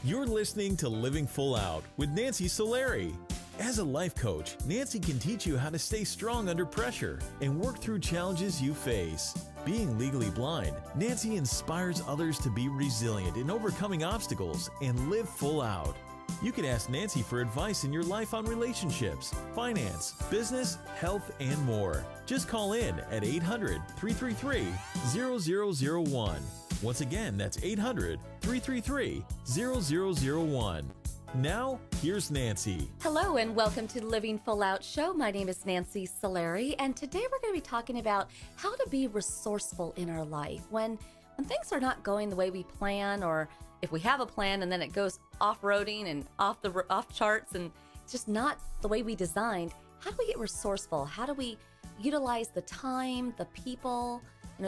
You're listening to Living Full Out with Nancy Solari. As a life coach, Nancy can teach you how to stay strong under pressure and work through challenges you face. Being legally blind, Nancy inspires others to be resilient in overcoming obstacles and live full out. You can ask Nancy for advice in your life on relationships, finance, business, health, and more. Just call in at 800-333-0001. Once again, that's 800-333-0001. Now, here's Nancy. Hello and welcome to the Living Full Out Show. My name is Nancy Solari, and today we're going to be talking about how to be resourceful in our life when things are not going the way we plan, or if we have a plan and then it goes off-roading and off charts and it's just not the way we designed. How do we get resourceful? How do we utilize the time, the people,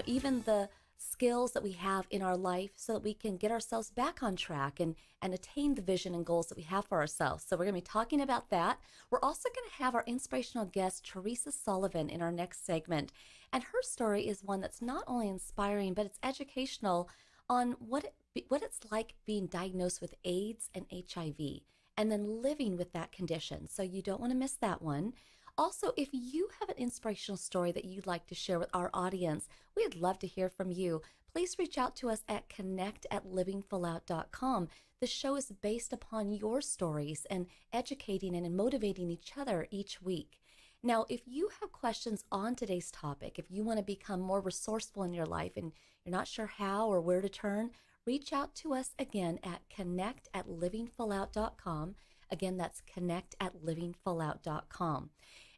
even the skills that we have in our life so that we can get ourselves back on track and attain the vision and goals that we have for ourselves? So we're going to be talking about that. We're also going to have our inspirational guest, Teresa Sullivan, in our next segment. And her story is one that's not only inspiring, but it's educational on what it's like being diagnosed with AIDS and HIV and then living with that condition. So you don't want to miss that one. Also, if you have an inspirational story that you'd like to share with our audience, we'd love to hear from you. Please reach out to us at connect@livingfullout.com. The show is based upon your stories and educating and motivating each other each week. Now, if you have questions on today's topic, if you want to become more resourceful in your life and you're not sure how or where to turn, reach out to us again at connect@livingfullout.com. Again, that's connect@livingfullout.com.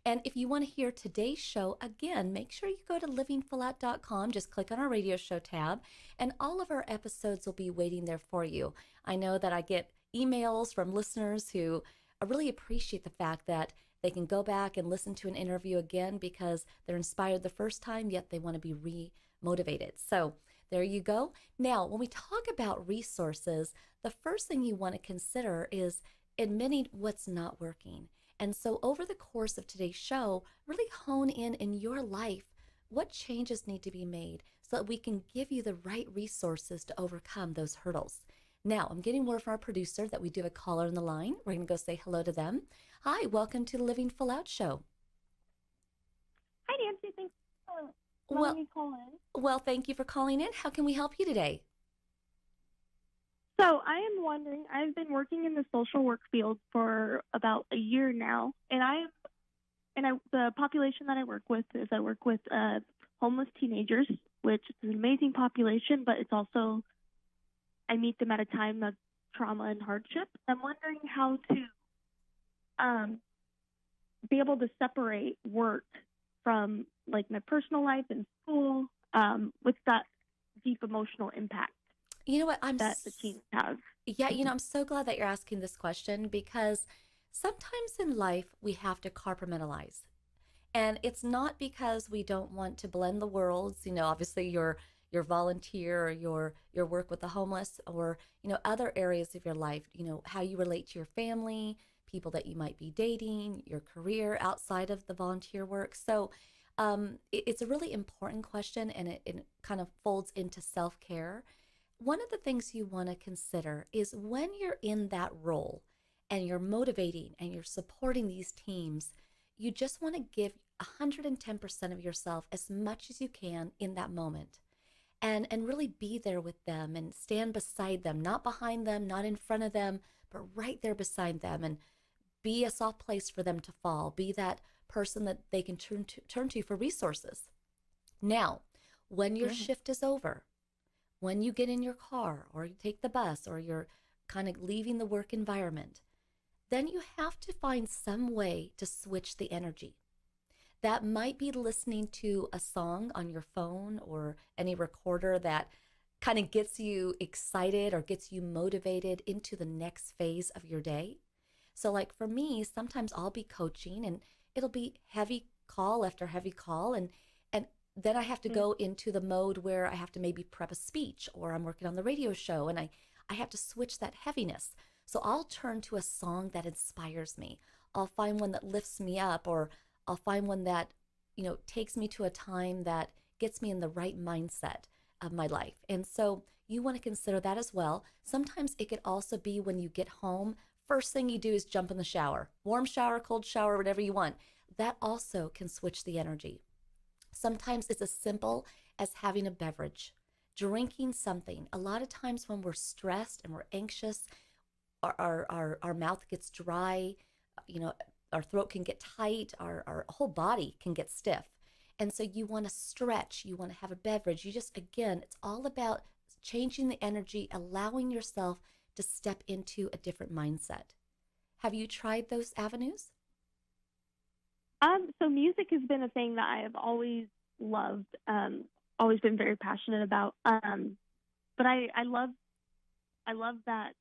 And if you want to hear today's show again, make sure you go to livingfullout.com. Just click on our radio show tab, and all of our episodes will be waiting there for you. I know that I get emails from listeners who really appreciate the fact that they can go back and listen to an interview again because they're inspired the first time, yet they want to be re-motivated. So there you go. Now, when we talk about resources, the first thing you want to consider is admitting what's not working. And so over the course of today's show, really hone in your life what changes need to be made so that we can give you the right resources to overcome those hurdles. Now, I'm getting word from our producer that we do have a caller on the line. We're going to go say hello to them. Hi, welcome to the Living Full Out Show. Hi, Nancy. Thanks for letting me call in. Well, thank you for calling in. How can we help you today? So I am wondering, I've been working in the social work field for about a year now, and the population that I work with is homeless teenagers, which is an amazing population, but it's also, I meet them at a time of trauma and hardship. I'm wondering how to be able to separate work from like my personal life and school with that deep emotional impact. You know what? That the teens have. Yeah, I'm so glad that you're asking this question because sometimes in life we have to compartmentalize. And it's not because we don't want to blend the worlds, obviously your volunteer or your work with the homeless or, other areas of your life, how you relate to your family, people that you might be dating, your career outside of the volunteer work. So it's a really important question, and it kind of folds into self-care. One of the things you want to consider is when you're in that role and you're motivating and you're supporting these teams, you just want to give 110% of yourself as much as you can in that moment and really be there with them and stand beside them, not behind them, not in front of them, but right there beside them, and be a soft place for them to fall, be that person that they can turn to for resources. Now, when your shift is over, when you get in your car or you take the bus or you're kind of leaving the work environment, then you have to find some way to switch the energy. That might be listening to a song on your phone or any recorder that kind of gets you excited or gets you motivated into the next phase of your day. So like for me, sometimes I'll be coaching and it'll be heavy call after heavy call, and then I have to go into the mode where I have to maybe prep a speech or I'm working on the radio show and I have to switch that heaviness. So I'll turn to a song that inspires me. I'll find one that lifts me up, or I'll find one that, takes me to a time that gets me in the right mindset. of my life. And so you want to consider that as well. Sometimes it could also be when you get home, first thing you do is jump in the shower, warm shower, cold shower, whatever you want. That also can switch the energy. Sometimes it's as simple as having a beverage, drinking something. A lot of times when we're stressed and we're anxious, our mouth gets dry, you know, our throat can get tight, our whole body can get stiff. And so you want to stretch, you want to have a beverage. You just, again, it's all about changing the energy, allowing yourself to step into a different mindset. Have you tried those avenues? So music has been a thing that I have always loved, always been very passionate about. But I love that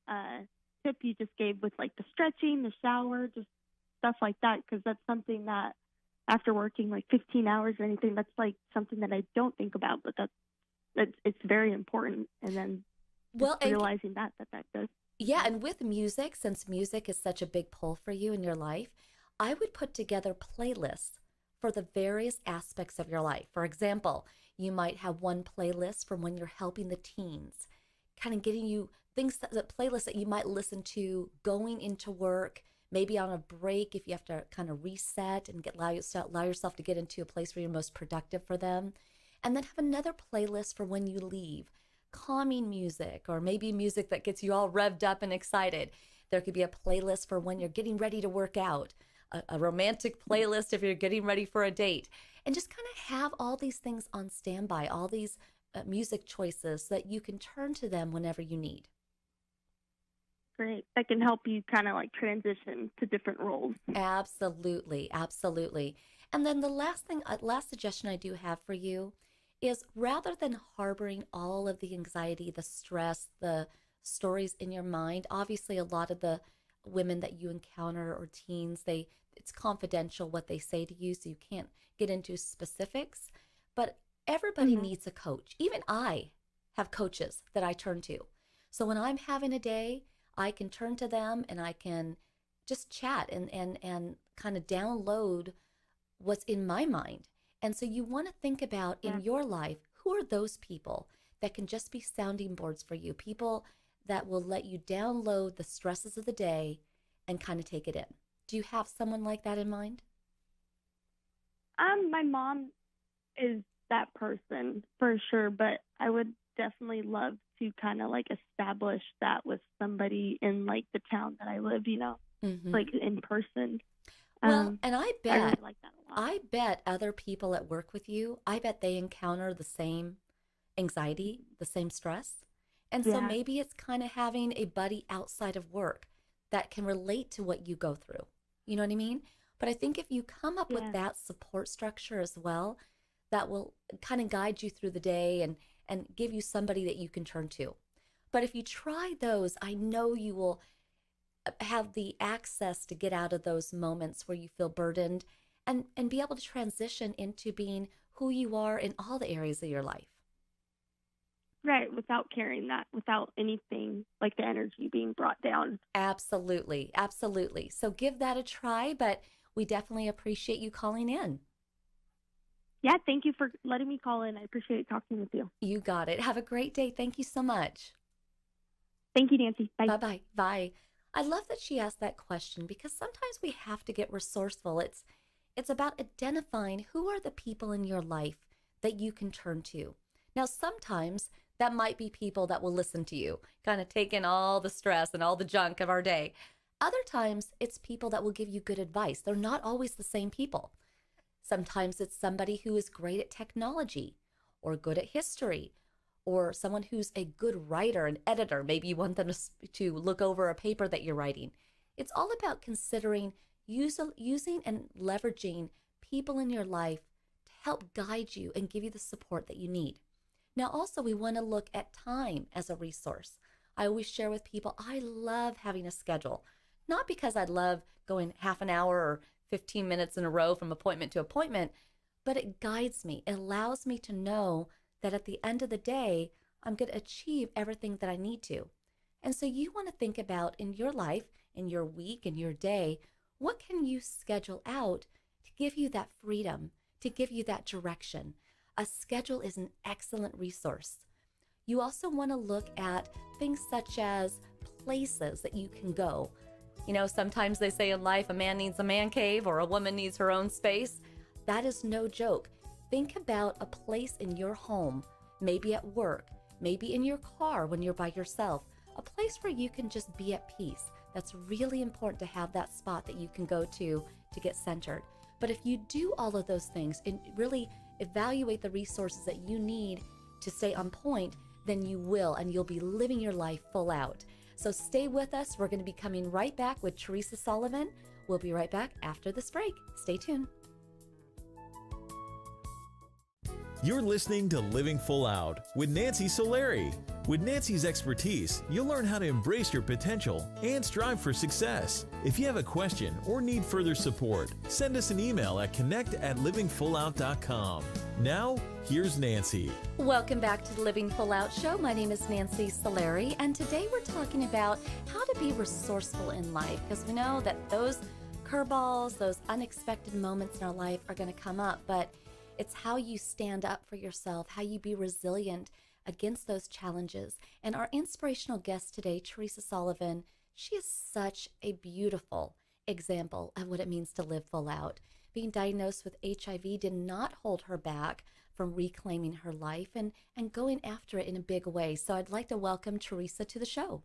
tip you just gave with like the stretching, the shower, just stuff like that, because that's something that after working like 15 hours or anything, that's like something that I don't think about, but it's very important. And then realizing that does. Yeah, and with music, since music is such a big pull for you in your life, I would put together playlists for the various aspects of your life. For example, you might have one playlist from when you're helping the teens, kind of getting you things, that playlist that you might listen to going into work, maybe on a break if you have to kind of reset and allow yourself to get into a place where you're most productive for them. And then have another playlist for when you leave, calming music, or maybe music that gets you all revved up and excited. There could be a playlist for when you're getting ready to work out, a romantic playlist if you're getting ready for a date, and just kind of have all these things on standby, all these music choices so that you can turn to them whenever you need. Great. That can help you kind of like transition to different roles. Absolutely. Absolutely. And then the last suggestion I do have for you is, rather than harboring all of the anxiety, the stress, the stories in your mind, obviously a lot of the women that you encounter or teens, it's confidential what they say to you, so you can't get into specifics, but everybody needs a coach. Even I have coaches that I turn to. So when I'm having a day, I can turn to them and I can just chat and kind of download what's in my mind. And so you want to think about in your life, who are those people that can just be sounding boards for you, people that will let you download the stresses of the day and kind of take it in. Do you have someone like that in mind? My mom is that person for sure, but I would definitely love to kind of like establish that with somebody in like the town that I live, like in person. Well, and I really like that a lot. I bet other people at work with you, I bet they encounter the same anxiety, the same stress. And so maybe it's kind of having a buddy outside of work that can relate to what you go through. You know what I mean? But I think if you come up with that support structure as well, that will kind of guide you through the day and give you somebody that you can turn to. But if you try those, I know you will have the access to get out of those moments where you feel burdened and be able to transition into being who you are in all the areas of your life. Right, without carrying that, without anything like the energy being brought down. Absolutely, absolutely. So give that a try, but we definitely appreciate you calling in. Yeah, thank you for letting me call in. I appreciate talking with you. You got it. Have a great day. Thank you so much. Thank you, Nancy. Bye. Bye-bye. Bye. I love that she asked that question because sometimes we have to get resourceful. It's about identifying who are the people in your life that you can turn to. Now, sometimes that might be people that will listen to you, kind of take in all the stress and all the junk of our day. Other times, it's people that will give you good advice. They're not always the same people. Sometimes it's somebody who is great at technology or good at history, or someone who's a good writer, an editor. Maybe you want them to look over a paper that you're writing. It's all about considering using and leveraging people in your life to help guide you and give you the support that you need. Now, also, we want to look at time as a resource. I always share with people, I love having a schedule, not because I love going half an hour or 15 minutes in a row from appointment to appointment, but it guides me. It allows me to know that at the end of the day, I'm going to achieve everything that I need to. And so you want to think about in your life, in your week, in your day, what can you schedule out to give you that freedom, to give you that direction? A schedule is an excellent resource. You also want to look at things such as places that you can go. You know, sometimes they say in life a man needs a man cave or a woman needs her own space. That is no joke. Think about a place in your home, maybe at work, maybe in your car when you're by yourself, a place where you can just be at peace. That's really important to have that spot that you can go to get centered. But if you do all of those things and really evaluate the resources that you need to stay on point, then you will, and you'll be living your life full out. So stay with us. We're going to be coming right back with Teresa Sullivan. We'll be right back after this break. Stay tuned. You're listening to Living Full Out with Nancy Solari. With Nancy's expertise, you'll learn how to embrace your potential and strive for success. If you have a question or need further support, send us an email at connect@livingfullout.com. Now, here's Nancy. Welcome back to the Living Full Out Show. My name is Nancy Solari, and today we're talking about how to be resourceful in life, because we know that those curveballs, those unexpected moments in our life are going to come up, but it's how you stand up for yourself, how you be resilient against those challenges. And our inspirational guest today, Teresa Sullivan, she is such a beautiful example of what it means to live full out. Being diagnosed with HIV did not hold her back from reclaiming her life and going after it in a big way. So I'd like to welcome Teresa to the show.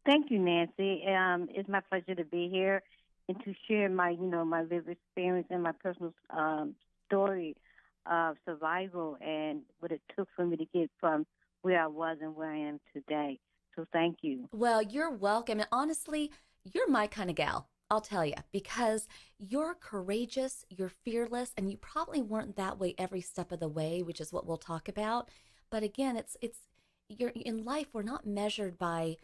Thank you, Nancy. It's my pleasure to be here and to share my lived experience and my personal story of survival and what it took for me to get from where I was and where I am today. So thank you. Well, you're welcome. And honestly, you're my kind of gal, I'll tell you, because you're courageous, you're fearless, and you probably weren't that way every step of the way, which is what we'll talk about. But again, you're in life, we're not measured by,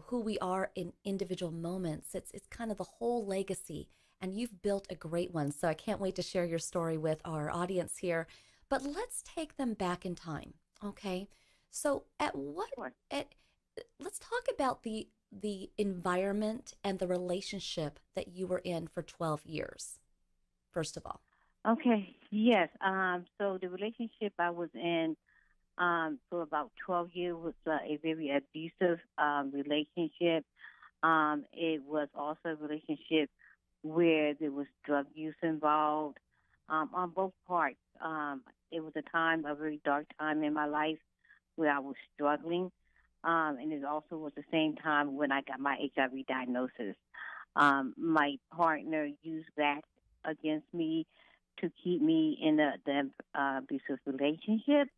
who we are in individual moments. It's kind of the whole legacy. And you've built a great one. So I can't wait to share your story with our audience here. But let's take them back in time, okay? So let's talk about the environment and the relationship that you were in for 12 years, first of all. Okay, yes. So the relationship I was in for about 12 years was a very abusive relationship. It was also a relationship where there was drug use involved on both parts. It was a very dark time in my life where I was struggling, and it also was the same time when I got my HIV diagnosis. My partner used that against me to keep me in the abusive relationship.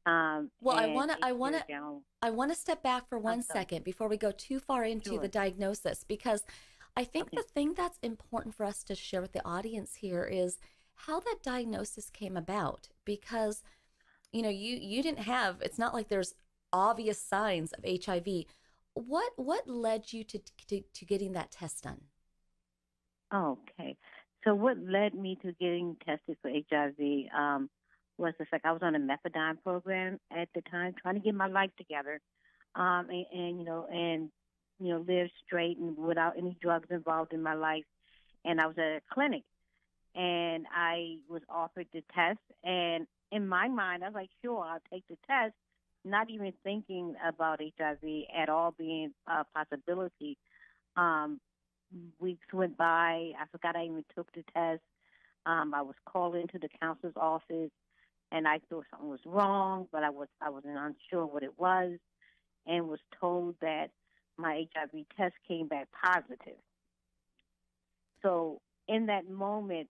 Well, I want to step back for one second before we go too far into the diagnosis, because I think the thing that's important for us to share with the audience here is how that diagnosis came about, because, you didn't have, it's not like there's obvious signs of HIV. What led you to getting that test done? Okay. So what led me to getting tested for HIV was the fact I was on a methadone program at the time, trying to get my life together, and live straight and without any drugs involved in my life. And I was at a clinic, and I was offered the test. And in my mind, I was like, sure, I'll take the test, not even thinking about HIV at all being a possibility. Weeks went by. I forgot I even took the test. I was called into the counselor's office, and I thought something was wrong, but I wasn't unsure what it was, and was told that my HIV test came back positive. So in that moment,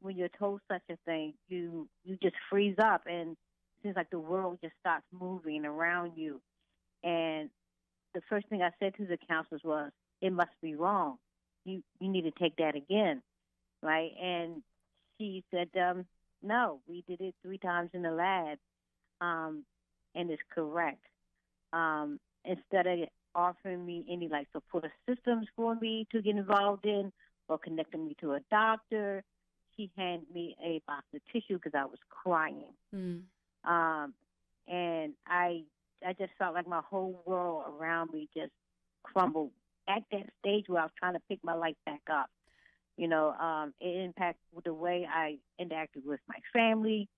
when you're told such a thing, you just freeze up, and it seems like the world just starts moving around you. And the first thing I said to the counselors was, it must be wrong. You need to take that again, right? And she said, no, we did it 3 times in the lab, and it's correct. Instead of offering me any support systems for me to get involved in or connecting me to a doctor, she handed me a box of tissue because I was crying. And I just felt like my whole world around me just crumbled at that stage where I was trying to pick my life back up. It impacted the way I interacted with my family.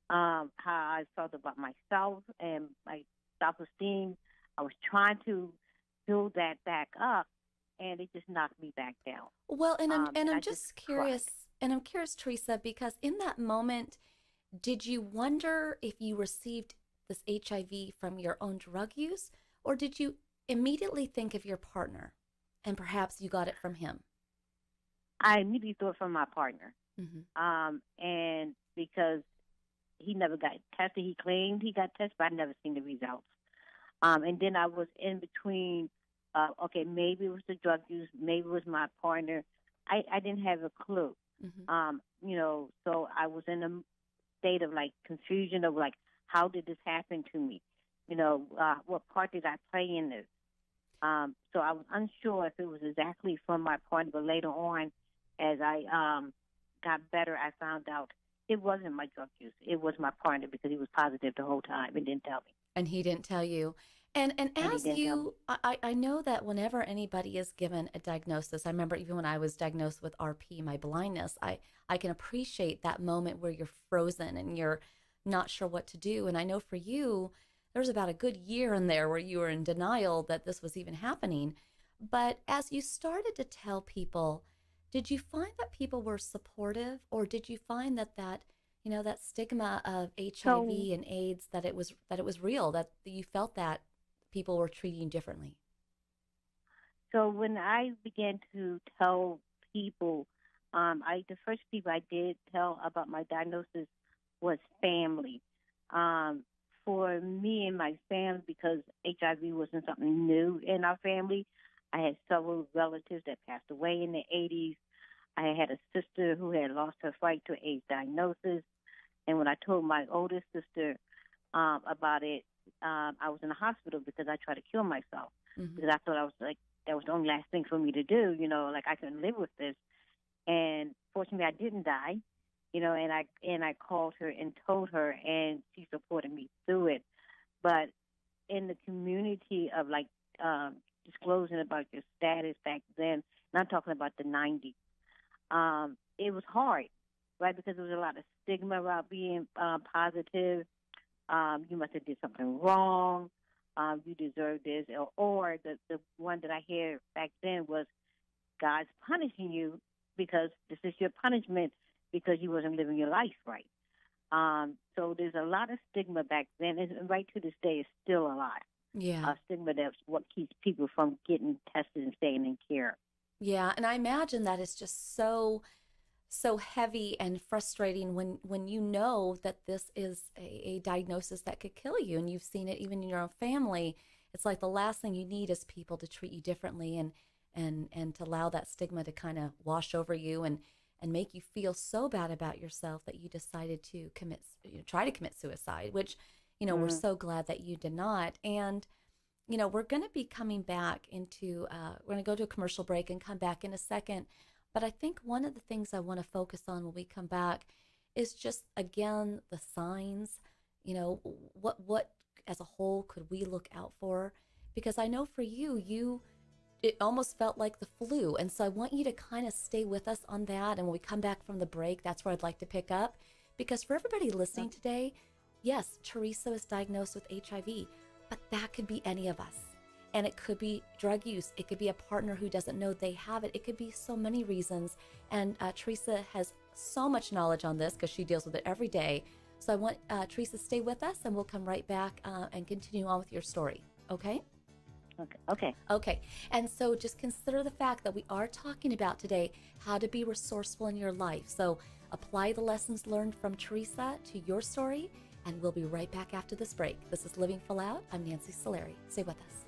how I felt about myself and my self-esteem. I was trying to build that back up, and it just knocked me back down. Well, and I I'm just just cried. curious, and I'm curious, Teresa, because in that moment, did you wonder if you received this HIV from your own drug use, or did you immediately think of your partner and perhaps you got it from him? I immediately thought from my partner, Hmm. and because he never got tested, he claimed he got tested, but I never seen the results. And then I was in between. Okay, maybe it was the drug use, maybe it was my partner. I didn't have a clue. Hmm. So I was in a state of like confusion of like, how did this happen to me? What part did I play in this? So I was unsure if it was exactly from my partner, but later on, as I got better, I found out it wasn't my drug use. It was my partner because he was positive the whole time and didn't tell me. And he didn't tell you. And And he as didn't tell me. you, I know that whenever anybody is given a diagnosis, I remember even when I was diagnosed with RP, my blindness, I can appreciate that moment where you're frozen and you're not sure what to do. And I know for you, there was about a good year in there where you were in denial that this was even happening. But as you started to tell people, did you find that people were supportive, or did you find that stigma of So HIV and AIDS, that it was real, that you felt that people were treating you differently? So when I began to tell people, the first people I did tell about my diagnosis was family. Um, for me and my family, because HIV wasn't something new in our family, I had several relatives that passed away in the 80s. I had a sister who had lost her fight to AIDS diagnosis. And when I told my oldest sister about it, I was in the hospital because I tried to kill myself Hmm. because I thought I was like, that was the only last thing for me to do, like I couldn't live with this. And fortunately, I didn't die, and I called her and told her, and she supported me through it. But in the community of like disclosing about your status back then, and I'm talking about the 90s, it was hard, right? Because there was a lot of stigma about being positive. You must have did something wrong. You deserve this, or the one that I hear back then was God's punishing you because this is your punishment because you wasn't living your life right. So there's a lot of stigma back then, and right to this day, is still a lot. Yeah. Stigma that's what keeps people from getting tested and staying in care. Yeah, and I imagine that is just so heavy and frustrating when you know that this is a diagnosis that could kill you, and you've seen it even in your own family. It's like the last thing you need is people to treat you differently, and to allow that stigma to kind of wash over you and make you feel so bad about yourself that you decided to try to commit suicide, which we're Mm. so glad that you did not. And we're going to be coming back into, we're going to go to a commercial break and come back in a second. But I think one of the things I want to focus on when we come back is just, again, the signs. What as a whole could we look out for? Because I know for you, it almost felt like the flu. And so I want you to kind of stay with us on that. And when we come back from the break, that's where I'd like to pick up. Because for everybody listening today, yes, Teresa is diagnosed with HIV, but that could be any of us. And it could be drug use. It could be a partner who doesn't know they have it. It could be so many reasons. And Teresa has so much knowledge on this because she deals with it every day. So I want Teresa to stay with us, and we'll come right back and continue on with your story. Okay? Okay. Okay. And so just consider the fact that we are talking about today how to be resourceful in your life. So apply the lessons learned from Teresa to your story, and we'll be right back after this break. This is Living Full Out. I'm Nancy Solari. Stay with us.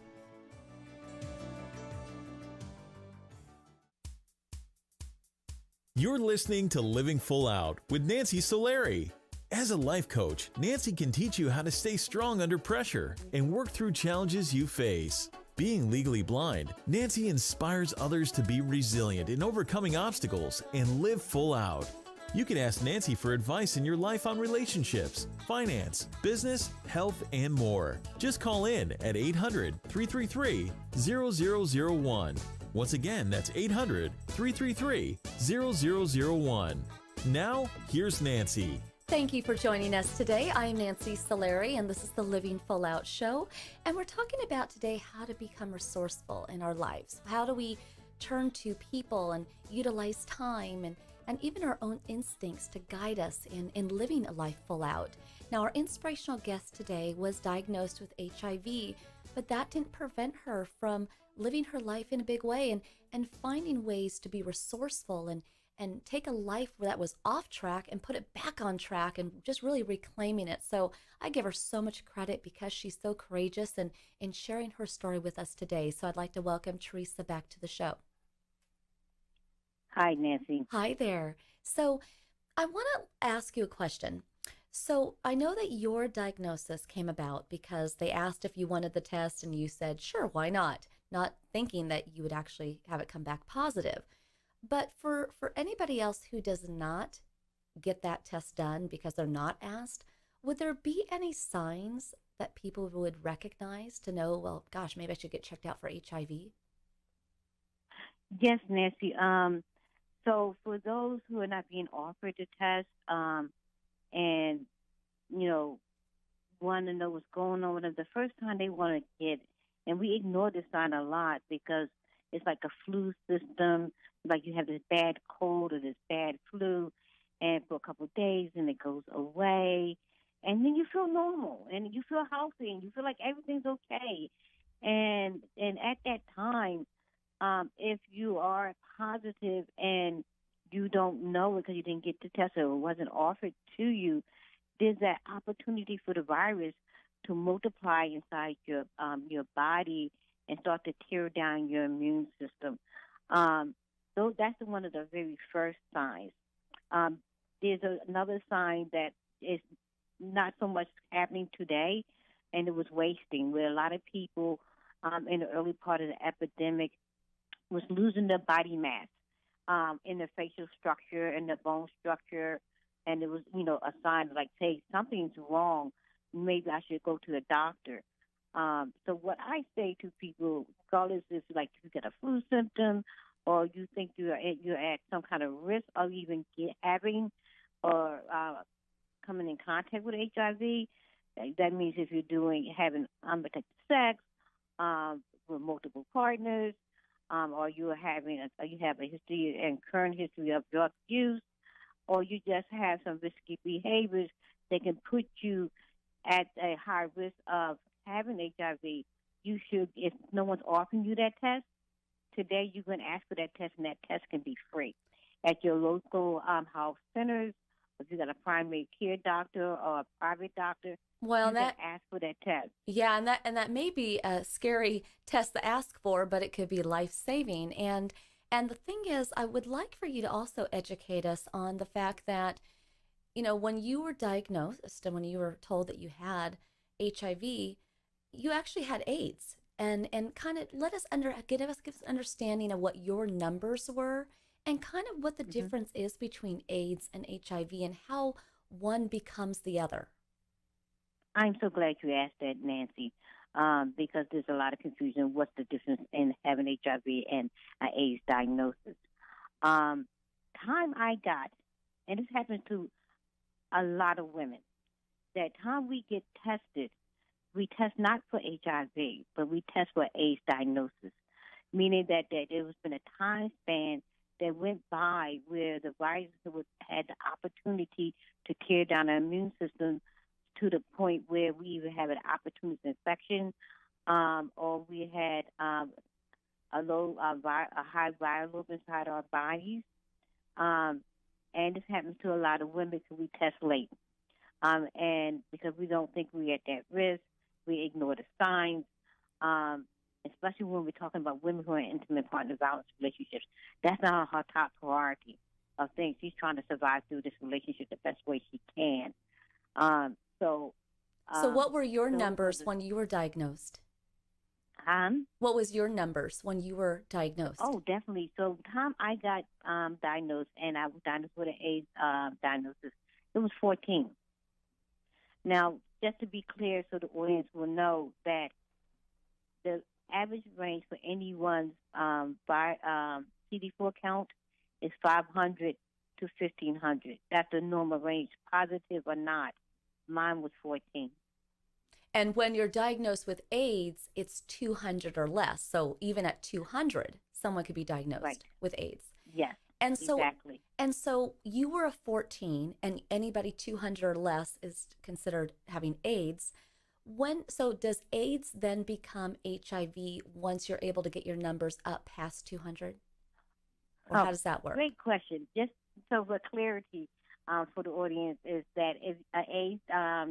You're listening to Living Full Out with Nancy Solari. As a life coach, Nancy can teach you how to stay strong under pressure and work through challenges you face. Being legally blind, Nancy inspires others to be resilient in overcoming obstacles and live full out. You can ask Nancy for advice in your life on relationships, finance, business, health, and more. Just call in at 800-333-0001. Once again, that's 800-333-0001. Now, here's Nancy. Thank you for joining us today. I'm Nancy Solari, and this is the Living Full Out Show. And we're talking about today how to become resourceful in our lives. How do we turn to people and utilize time and even our own instincts to guide us in living a life full out. Now, our inspirational guest today was diagnosed with HIV, but that didn't prevent her from living her life in a big way and finding ways to be resourceful and take a life that was off track and put it back on track and just really reclaiming it. So I give her so much credit because she's so courageous and in sharing her story with us today. So I'd like to welcome Teresa back to the show. Hi, Nancy. Hi there. So I want to ask you a question. So I know that your diagnosis came about because they asked if you wanted the test and you said, sure, why not thinking that you would actually have it come back positive. But for anybody else who does not get that test done because they're not asked, would there be any signs that people would recognize to know, well, gosh, maybe I should get checked out for HIV? Yes, Nancy. So for those who are not being offered the test, and want to know what's going on with them, the first time they want to get, and we ignore this sign a lot because it's like a flu system, like you have this bad cold or this bad flu, and for a couple of days, and it goes away, and then you feel normal, and you feel healthy, and you feel like everything's okay. And at that time, if you are positive and you don't know it because you didn't get the test or it wasn't offered to you, there's that opportunity for the virus to multiply inside your body and start to tear down your immune system. So that's one of the very first signs. There's another sign that is not so much happening today, and it was wasting, where a lot of people in the early part of the epidemic was losing their body mass in the facial structure and the bone structure, and it was, a sign like, hey, something's wrong. Maybe I should go to the doctor. So what I say to people, regardless if like you get a flu symptom or you think you're at some kind of risk of even having or coming in contact with HIV, that means if you're having unprotected sex with multiple partners, or you have a history and current history of drug use, or you just have some risky behaviors that can put you at a high risk of having HIV, you should, if no one's offering you that test, today you can ask for that test, and that test can be free at your local health centers. If you got a primary care doctor or a private doctor, well, you can ask for that test. Yeah, and that may be a scary test to ask for, but it could be life-saving. And the thing is, I would like for you to also educate us on the fact that, when you were diagnosed and when you were told that you had HIV, you actually had AIDS. And kind of give us understanding of what your numbers were and kind of what the difference is between AIDS and HIV and how one becomes the other. I'm so glad you asked that, Nancy, because there's a lot of confusion. What's the difference in having HIV and an AIDS diagnosis? Time I got, and this happens to a lot of women, that time we get tested, we test not for HIV, but we test for AIDS diagnosis, meaning that there has been a time span that went by where the virus had the opportunity to tear down our immune system to the point where we either have an opportunity infection or we had a high viral load inside our bodies. And this happens to a lot of women because we test late. And because we don't think we're at that risk, we ignore the signs, especially when we're talking about women who are in intimate partner violence relationships. That's not her top priority of things. She's trying to survive through this relationship the best way she can. So what were your numbers when you were diagnosed? What was your numbers when you were diagnosed? Oh, definitely. So the time I got diagnosed, and I was diagnosed with an AIDS diagnosis, it was 14. Now, just to be clear so the audience will know that the average range for anyone's CD4 count is 500 to 1,500. That's the normal range, positive or not. Mine was 14. And when you're diagnosed with AIDS, it's 200 or less. So even at 200, someone could be diagnosed with AIDS. Yes, And so, exactly. And so you were a 14, and anybody 200 or less is considered having AIDS. So does AIDS then become HIV once you're able to get your numbers up past 200? Or how does that work? Great question. Just so for clarity for the audience is that if an AIDS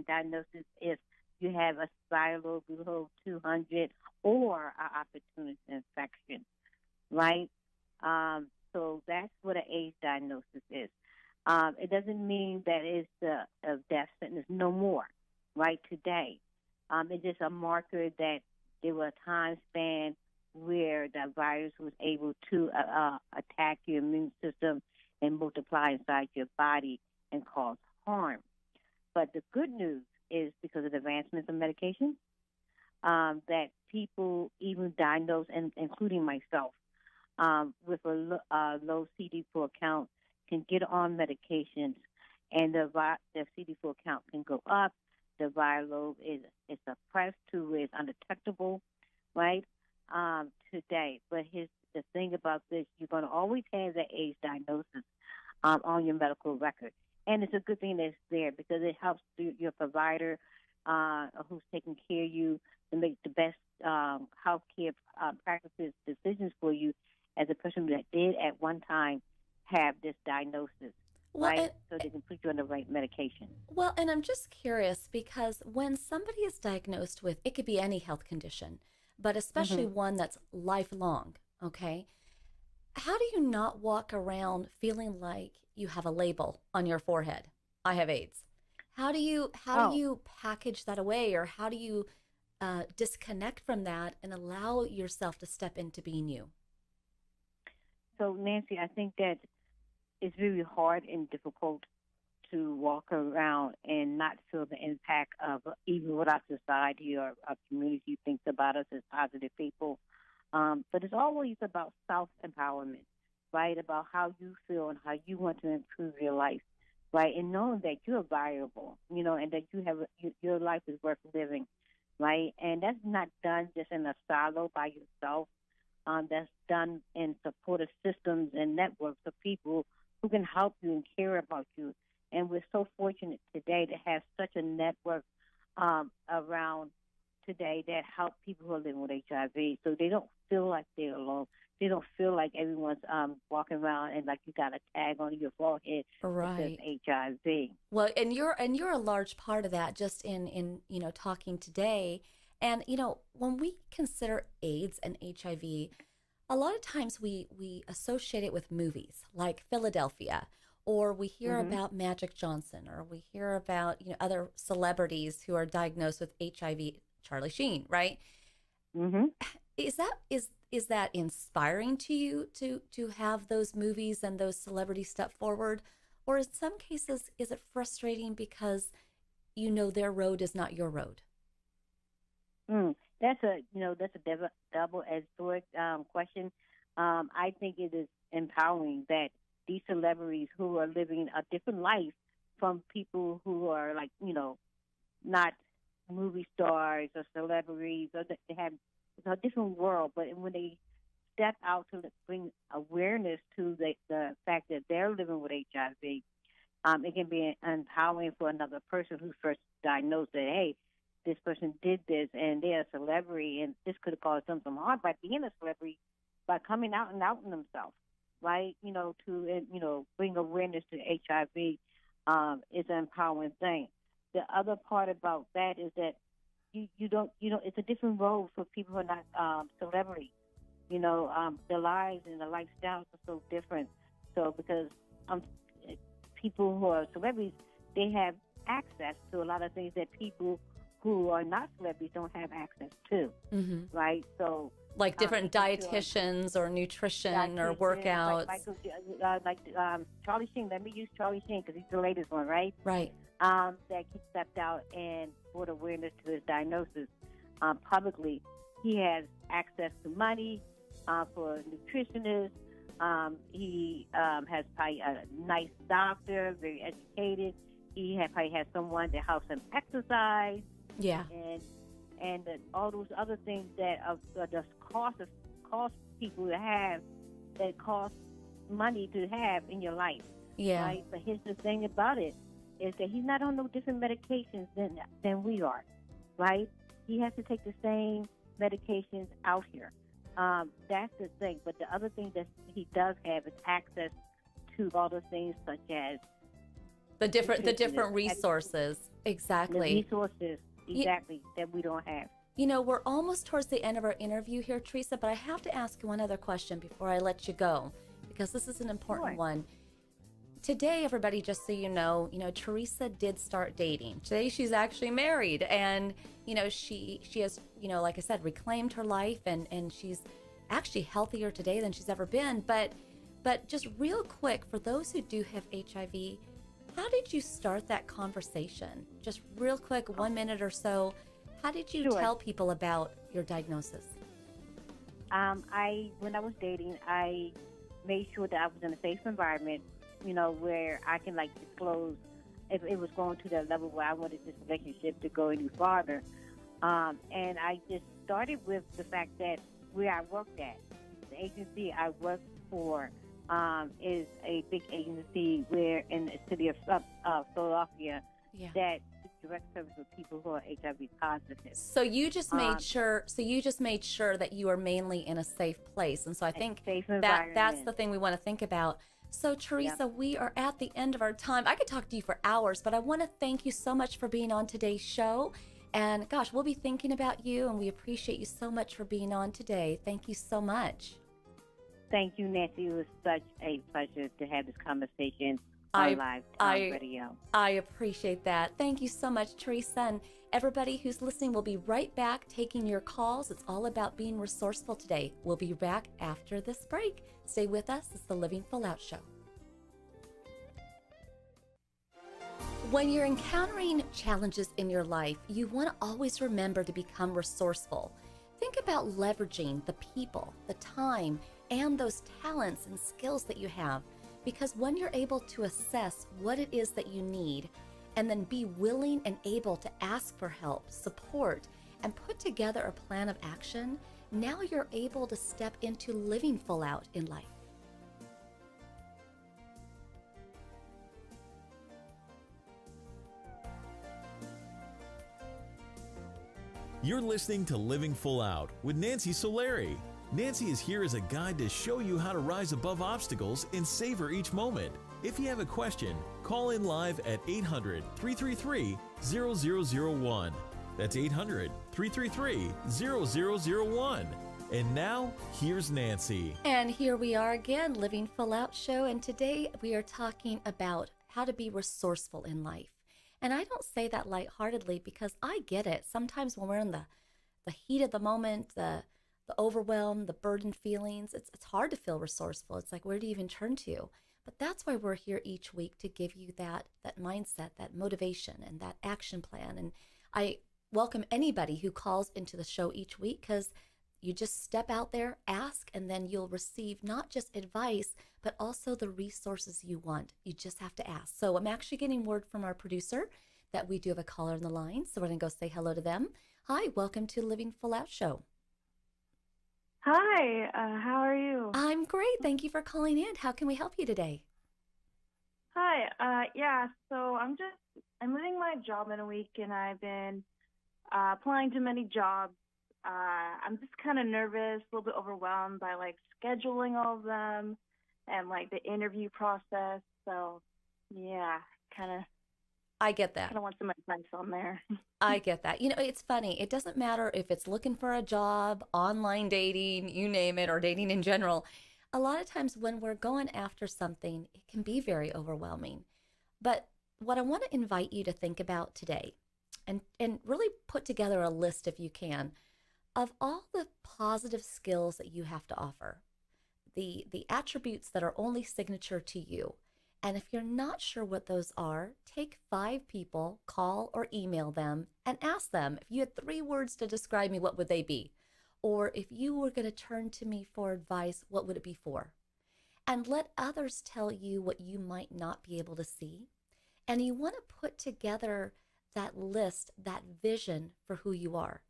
diagnosis is you have a spiral below 200 or an opportunist infection, right? So that's what an AIDS diagnosis is. It doesn't mean that it's a death sentence no more, right, today. It's just a marker that there was a time span where the virus was able to attack your immune system and multiply inside your body and cause harm. But the good news is because of the advancements of medication, that people even diagnosed, and including myself, with a low CD4 count can get on medications, and the CD4 count can go up. The viral load is suppressed to where it's undetectable, right, today. But here's the thing about this. You're going to always have the AIDS diagnosis on your medical record. And it's a good thing that it's there because it helps your provider who's taking care of you to make the best health care practices, decisions for you as a person that did at one time have this diagnosis, right? So they can put you on the right medication. Well, and I'm just curious because when somebody is diagnosed with, it could be any health condition, but especially one that's lifelong, okay? How do you not walk around feeling like you have a label on your forehead? I have AIDS. How do you package that away, or how do you disconnect from that and allow yourself to step into being you? So, Nancy, I think that it's really hard and difficult to walk around and not feel the impact of even what our society or our community thinks about us as positive people. But it's always about self-empowerment, right, about how you feel and how you want to improve your life, right, and knowing that you're valuable, and that your life is worth living, right, and that's not done just in a silo by yourself. That's done in supportive systems and networks of people who can help you and care about you. And we're so fortunate today to have such a network around today that help people who are living with HIV, so they don't feel like they're alone. They don't feel like everyone's walking around and like you got a tag on your forehead that says HIV. Well, and you're a large part of that just in talking today. And when we consider AIDS and HIV, a lot of times we associate it with movies like Philadelphia, or we hear about Magic Johnson, or we hear about other celebrities who are diagnosed with HIV. Charlie Sheen, right? Is that inspiring to you to have those movies and those celebrities step forward, or in some cases is it frustrating because their road is not your road? That's a double-edged sword question. I think it is empowering that these celebrities who are living a different life from people who are not movie stars or celebrities, or they have a different world. But when they step out to bring awareness to the fact that they're living with HIV, it can be empowering for another person who's first diagnosed that, hey, this person did this and they're a celebrity and this could have caused them some harm by being a celebrity, by coming out and outing themselves, right? To bring awareness to HIV is an empowering thing. The other part about that is that you don't it's a different role for people who are not celebrities. Their lives and their lifestyles are so different. So because people who are celebrities, they have access to a lot of things that people who are not celebrities don't have access to, right? So like different dietitians or nutrition or workouts. Like Charlie Sheen. Let me use Charlie Sheen because he's the latest one, right? Right. That he stepped out and brought awareness to his diagnosis publicly. He has access to money for nutritionists, He has probably a nice doctor, very educated. He probably has someone that helps him exercise. Yeah. And all those other things that just cost people to have, that cost money to have in your life. Yeah. Right? But here's the thing about it, is that he's not on no different medications than we are, right? He has to take the same medications out here. That's the thing. But the other thing that he does have is access to all the things such as the different resources. Exactly. The resources, exactly, that we don't have. You know, we're almost towards the end of our interview here, Teresa, but I have to ask you one other question before I let you go, because this is an important one. Today, everybody, just so you know, Teresa did start dating. Today, she's actually married, and, she has, like I said, reclaimed her life, and she's actually healthier today than she's ever been. But just real quick, for those who do have HIV, how did you start that conversation? Just real quick, 1 minute or so. How did you tell people about your diagnosis? When I was dating, I made sure that I was in a safe environment, where I can disclose if it was going to the level where I wanted this relationship to go any farther. And I just started with the fact that where I worked at, the agency I worked for, is a big agency where in the city of Philadelphia that direct service with people who are HIV positive. So you just made sure. So you just made sure that you are mainly in a safe place, and so I think that's the thing we want to think about. So Teresa, we are at the end of our time. I could talk to you for hours, but I want to thank you so much for being on today's show. And gosh, we'll be thinking about you, and we appreciate you so much for being on today. Thank you so much. Thank you, Nancy. It was such a pleasure to have this conversation on live radio. I appreciate that. Thank you so much, Teresa. And everybody who's listening, we'll be right back taking your calls. It's all about being resourceful today. We'll be back after this break. Stay with us. It's the Living Full Out Show. When you're encountering challenges in your life, you want to always remember to become resourceful. Think about leveraging the people, the time, and those talents and skills that you have. Because when you're able to assess what it is that you need and then be willing and able to ask for help, support, and put together a plan of action, now you're able to step into living full out in life. You're listening to Living Full Out with Nancy Solari. Nancy is here as a guide to show you how to rise above obstacles and savor each moment. If you have a question, call in live at 800-333-0001. That's 800-333-0001. And now, here's Nancy. And here we are again, Living Full Out Show. And today we are talking about how to be resourceful in life. And I don't say that lightheartedly because I get it. Sometimes when we're in the heat of the moment, the overwhelm, the burdened feelings, it's hard to feel resourceful. It's like, where do you even turn to? But that's why we're here each week, to give you that mindset, that motivation, and that action plan. And I welcome anybody who calls into the show each week, because you just step out there, ask, and then you'll receive not just advice, but also the resources you want. You just have to ask. So I'm actually getting word from our producer that we do have a caller on the line. So we're going to go say hello to them. Hi, welcome to Living Full Out Show. Hi, how are you? I'm great. Thank you for calling in. How can we help you today? Hi, so I'm leaving my job in a week, and I've been applying to many jobs. I'm just kind of nervous, a little bit overwhelmed by scheduling all of them and the interview process. So, yeah, I get that. Kind of want some advice on there. I get that. It's funny. It doesn't matter if it's looking for a job, online dating, you name it, or dating in general. A lot of times when we're going after something, it can be very overwhelming. But what I want to invite you to think about today, and really put together a list, if you can, of all the positive skills that you have to offer, the attributes that are only signature to you. And if you're not sure what those are, take 5 people, call or email them, and ask them, if you had 3 words to describe me, what would they be? Or if you were going to turn to me for advice, what would it be for? and let others tell you what you might not be able to see. And you want to put together that list, that vision for who you are.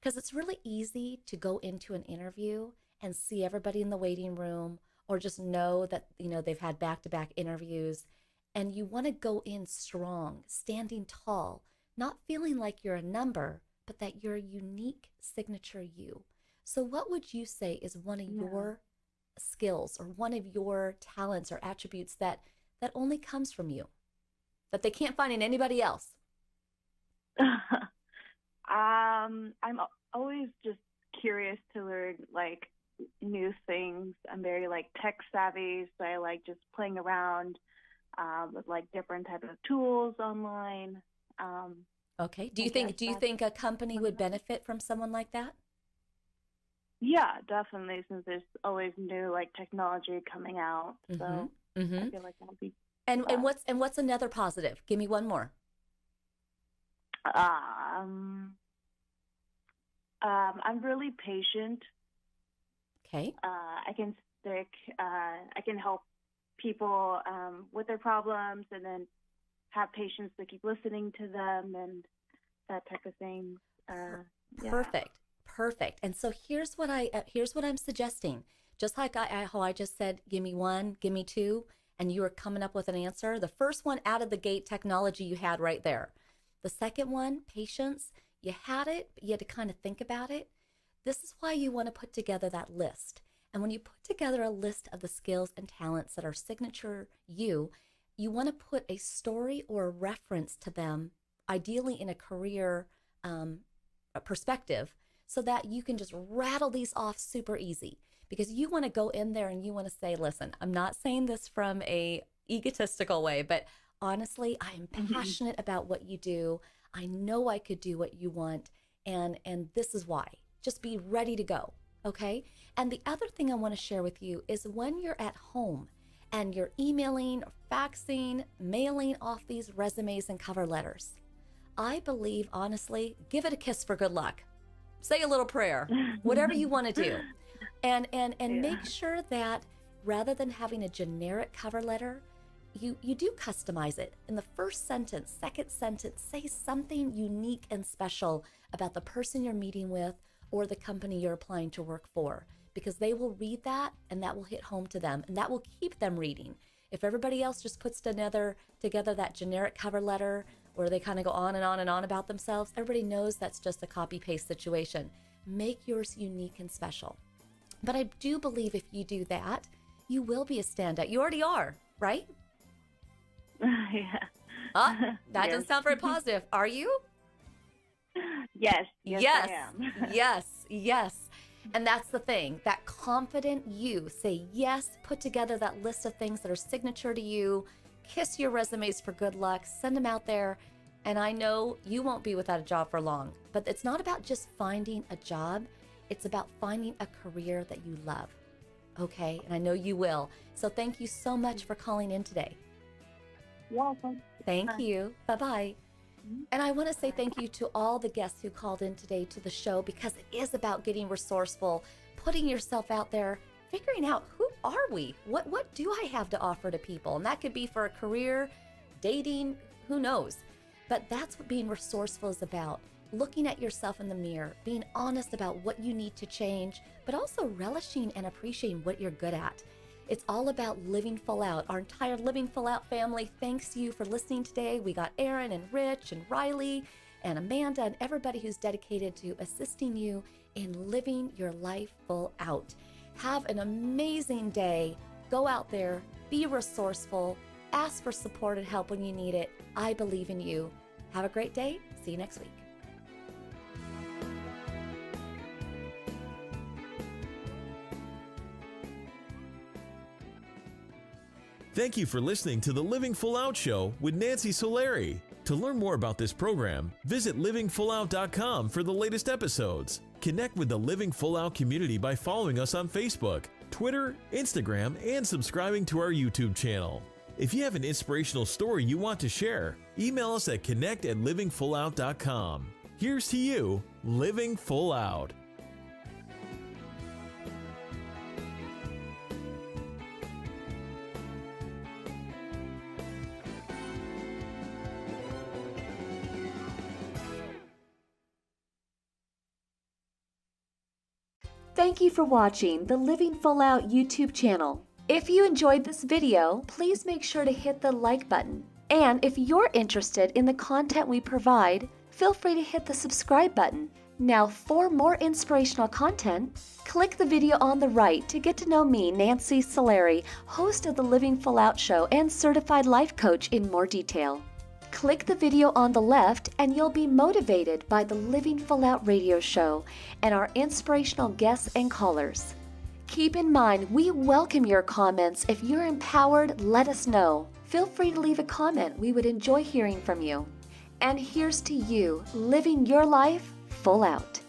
Because it's really easy to go into an interview and see everybody in the waiting room, or just know that, they've had back-to-back interviews. And you want to go in strong, standing tall, not feeling like you're a number, but that you're a unique signature you. So what would you say is one of your skills or one of your talents or attributes that only comes from you, that they can't find in anybody else? I'm always just curious to learn like new things. I'm very like tech savvy, so I like just playing around with like different types of tools online. Okay. Do you think a company would benefit from someone like that? Yeah, definitely, since there's always new like technology coming out. So I feel like that'll be and what's another positive? Give me one more. I'm really patient. Okay. I can I can help people with their problems, and then have patience to keep listening to them and that type of thing. Perfect. And so here's what I'm suggesting. Just like how I just said, give me one, give me two, and you were coming up with an answer. The first one, out of the gate, technology, you had right there. The second one, patience, you had it, but you had to kind of think about it. This is why you want to put together that list. And when you put together a list of the skills and talents that are signature you want to put a story or a reference to them, ideally in a career perspective, so that you can just rattle these off super easy. Because you want to go in there and you want to say, listen, I'm not saying this from a egotistical way, but honestly, I am passionate about what you do. I know I could do what you want, and this is why. Just be ready to go, okay? And the other thing I want to share with you is when you're at home and you're emailing, or faxing, mailing off these resumes and cover letters, I believe, honestly, give it a kiss for good luck. Say a little prayer, whatever you want to do. And make sure that rather than having a generic cover letter, you do customize it. In the first sentence, second sentence, say something unique and special about the person you're meeting with or the company you're applying to work for, because they will read that and that will hit home to them, and that will keep them reading. If everybody else just puts together that generic cover letter where they kind of go on and on and on about themselves, everybody knows that's just a copy-paste situation. Make yours unique and special. But I do believe if you do that, you will be a standout. You already are, right? Yeah. That doesn't sound very positive. Are you? Yes. Yes. I am. Yes. And that's the thing, that confident you. Say yes, put together that list of things that are signature to you, kiss your resumes for good luck, send them out there. And I know you won't be without a job for long, but it's not about just finding a job. It's about finding a career that you love. Okay. And I know you will. So thank you so much for calling in today. Welcome. Thank you. Bye-bye. And I want to say thank you to all the guests who called in today to the show, because it is about getting resourceful, putting yourself out there, figuring out who are we? What do I have to offer to people? And that could be for a career, dating, who knows? But that's what being resourceful is about. Looking at yourself in the mirror, being honest about what you need to change, but also relishing and appreciating what you're good at. It's all about living full out. Our entire Living Full Out family thanks you for listening today. We got Aaron and Rich and Riley and Amanda and everybody who's dedicated to assisting you in living your life full out. Have an amazing day. Go out there, be resourceful, ask for support and help when you need it. I believe in you. Have a great day. See you next week. Thank you for listening to the Living Full Out Show with Nancy Solari. To learn more about this program, visit livingfullout.com for the latest episodes. Connect with the Living Full Out community by following us on Facebook, Twitter, Instagram, and subscribing to our YouTube channel. If you have an inspirational story you want to share, email us at connect@livingfullout.com. Here's to you, living full out. Thank you for watching the Living Full Out YouTube channel. If you enjoyed this video, please make sure to hit the like button. And if you're interested in the content we provide, feel free to hit the subscribe button. Now, for more inspirational content, click the video on the right to get to know me, Nancy Solari, host of the Living Full Out Show and certified life coach, in more detail. Click the video on the left and you'll be motivated by the Living Full Out radio show and our inspirational guests and callers. Keep in mind, we welcome your comments. If you're empowered, let us know. Feel free to leave a comment. We would enjoy hearing from you. And here's to you, living your life full out.